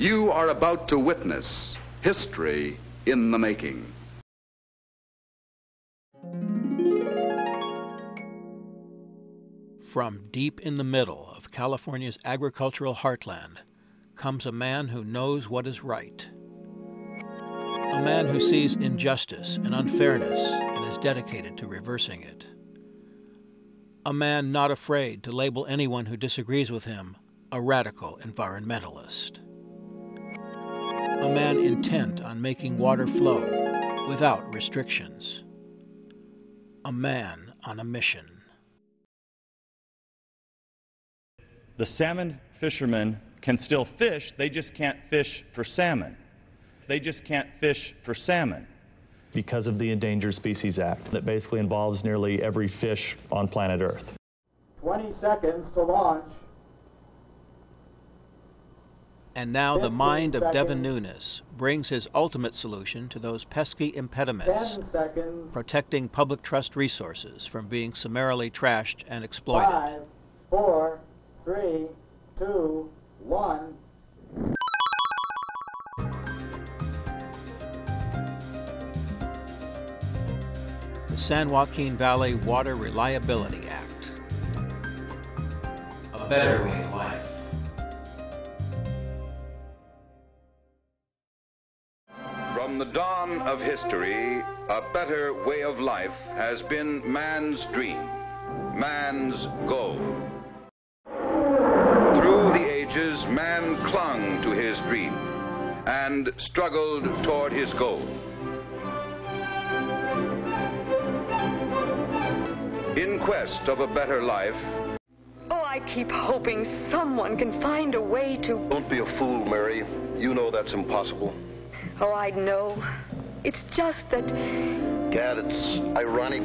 You are about to witness history in the making. From deep in the middle of California's agricultural heartland comes a man who knows what is right. A man who sees injustice and unfairness and is dedicated to reversing it. A man not afraid to label anyone who disagrees with him a radical environmentalist. A man intent on making water flow without restrictions. A man on a mission. The salmon fishermen can still fish, they just can't fish for salmon. They just can't fish for salmon. Because of the Endangered Species Act that basically involves nearly every fish on planet Earth. 20 seconds to launch. And now the mind of Devin Nunes brings his ultimate solution to those pesky impediments, protecting public trust resources from being summarily trashed and exploited. 5, 4, 3, 2, 1. The San Joaquin Valley Water Reliability Act. A better way of life. From the dawn of history, a better way of life has been man's dream, man's goal. Through the ages, man clung to his dream and struggled toward his goal. In quest of a better life. Oh, I keep hoping someone can find a way to... Don't be a fool, Mary. You know that's impossible. Oh, I know. It's just that... Gad, it's ironic.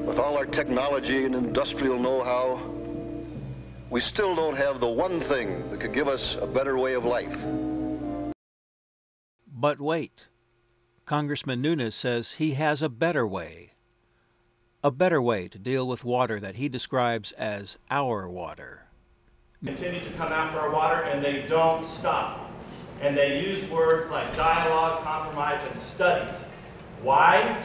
With all our technology and industrial know-how, we still don't have the one thing that could give us a better way of life. But wait. Congressman Nunes says he has a better way. A better way to deal with water that he describes as our water. Continue to come after our water, and they don't stop. And they use words like dialogue, compromise, and studies. Why?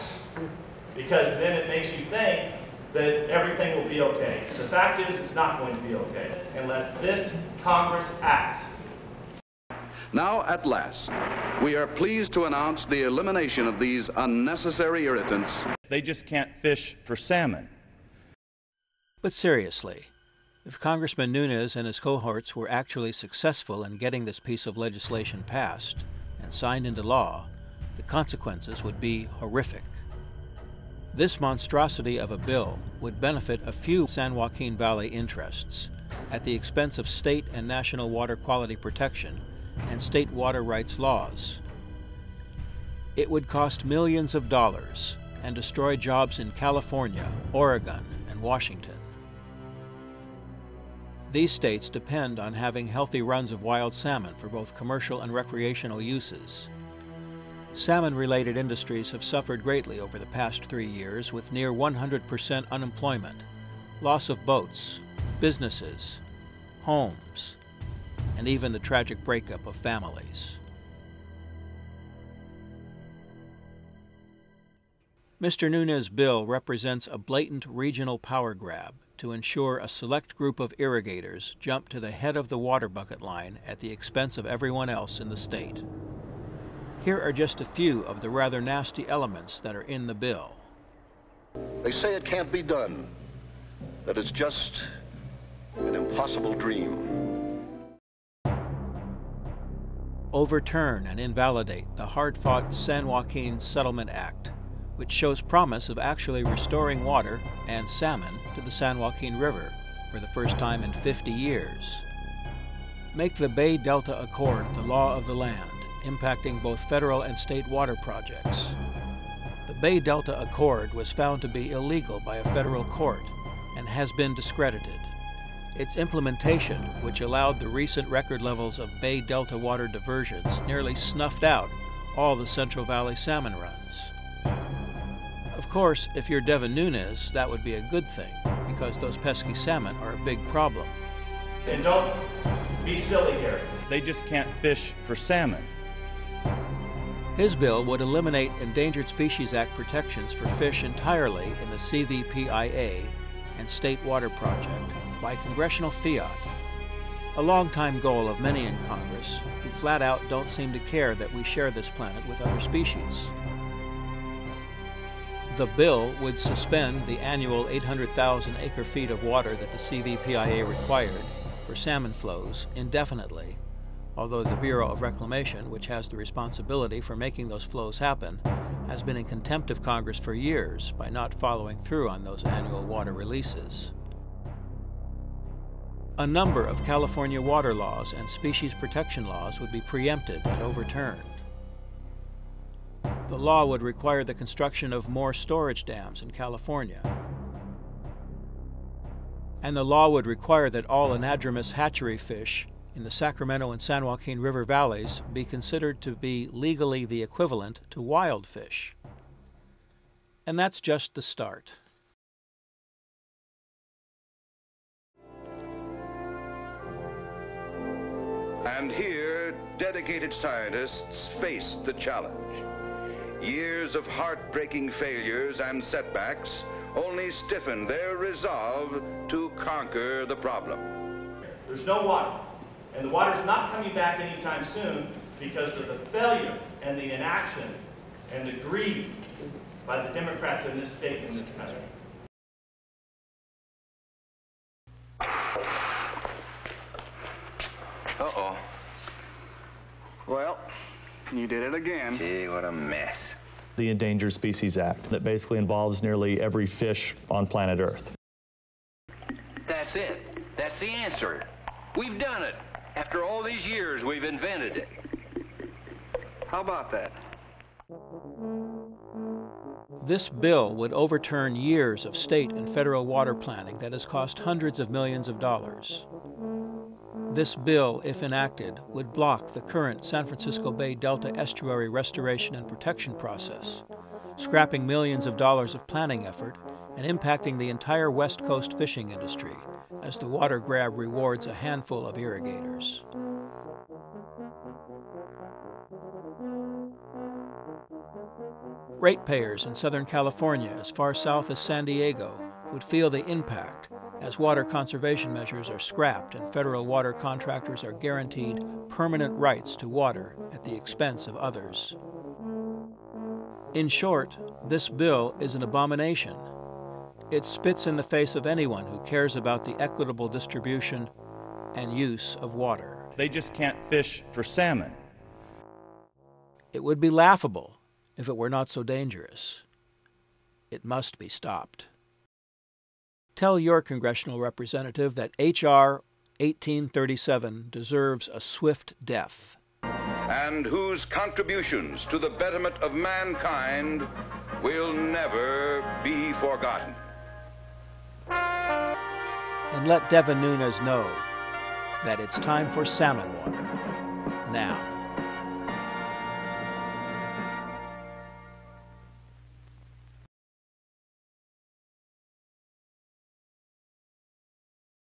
Because then it makes you think that everything will be okay. The fact is, it's not going to be okay unless this Congress acts. Now, at last, we are pleased to announce the elimination of these unnecessary irritants. They just can't fish for salmon. But seriously, if Congressman Nunes and his cohorts were actually successful in getting this piece of legislation passed and signed into law, the consequences would be horrific. This monstrosity of a bill would benefit a few San Joaquin Valley interests at the expense of state and national water quality protection and state water rights laws. It would cost millions of dollars and destroy jobs in California, Oregon, and Washington. These states depend on having healthy runs of wild salmon for both commercial and recreational uses. Salmon-related industries have suffered greatly over the past 3 years with near 100% unemployment, loss of boats, businesses, homes, and even the tragic breakup of families. Mr. Nunes' bill represents a blatant regional power grab to ensure a select group of irrigators jump to the head of the water bucket line at the expense of everyone else in the state. Here are just a few of the rather nasty elements that are in the bill. They say it can't be done, that it's just an impossible dream. Overturn and invalidate the hard-fought San Joaquin Settlement Act, which shows promise of actually restoring water and salmon to the San Joaquin River for the first time in 50 years. Make the Bay Delta Accord the law of the land, impacting both federal and state water projects. The Bay Delta Accord was found to be illegal by a federal court and has been discredited. Its implementation, which allowed the recent record levels of Bay Delta water diversions, nearly snuffed out all the Central Valley salmon runs. Of course, if you're Devin Nunes, that would be a good thing, because those pesky salmon are a big problem. And don't be silly here. They just can't fish for salmon. His bill would eliminate Endangered Species Act protections for fish entirely in the CVPIA and State Water Project by congressional fiat, a longtime goal of many in Congress who flat out don't seem to care that we share this planet with other species. The bill would suspend the annual 800,000 acre-feet of water that the CVPIA required for salmon flows indefinitely, although the Bureau of Reclamation, which has the responsibility for making those flows happen, has been in contempt of Congress for years by not following through on those annual water releases. A number of California water laws and species protection laws would be preempted and overturned. The law would require the construction of more storage dams in California. And the law would require that all anadromous hatchery fish in the Sacramento and San Joaquin River valleys be considered to be legally the equivalent to wild fish. And that's just the start. And here, dedicated scientists faced the challenge. Years of heartbreaking failures and setbacks only stiffened their resolve to conquer the problem. There's no water, and the water's not coming back anytime soon because of the failure and the inaction and the greed by the Democrats in this state and in this country. Uh-oh. Well, you did it again. Gee, what a mess. The Endangered Species Act that basically involves nearly every fish on planet Earth. That's it. That's the answer. We've done it. After all these years, we've invented it. How about that? This bill would overturn years of state and federal water planning that has cost hundreds of millions of dollars. This bill, if enacted, would block the current San Francisco Bay Delta estuary restoration and protection process, scrapping millions of dollars of planning effort and impacting the entire West Coast fishing industry as the water grab rewards a handful of irrigators. Ratepayers in Southern California, as far south as San Diego, would feel the impact as water conservation measures are scrapped and federal water contractors are guaranteed permanent rights to water at the expense of others. In short, this bill is an abomination. It spits in the face of anyone who cares about the equitable distribution and use of water. They just can't fish for salmon. It would be laughable if it were not so dangerous. It must be stopped. Tell your congressional representative that H.R. 1837 deserves a swift death. And whose contributions to the betterment of mankind will never be forgotten. And let Devin Nunes know that it's time for salmon water now.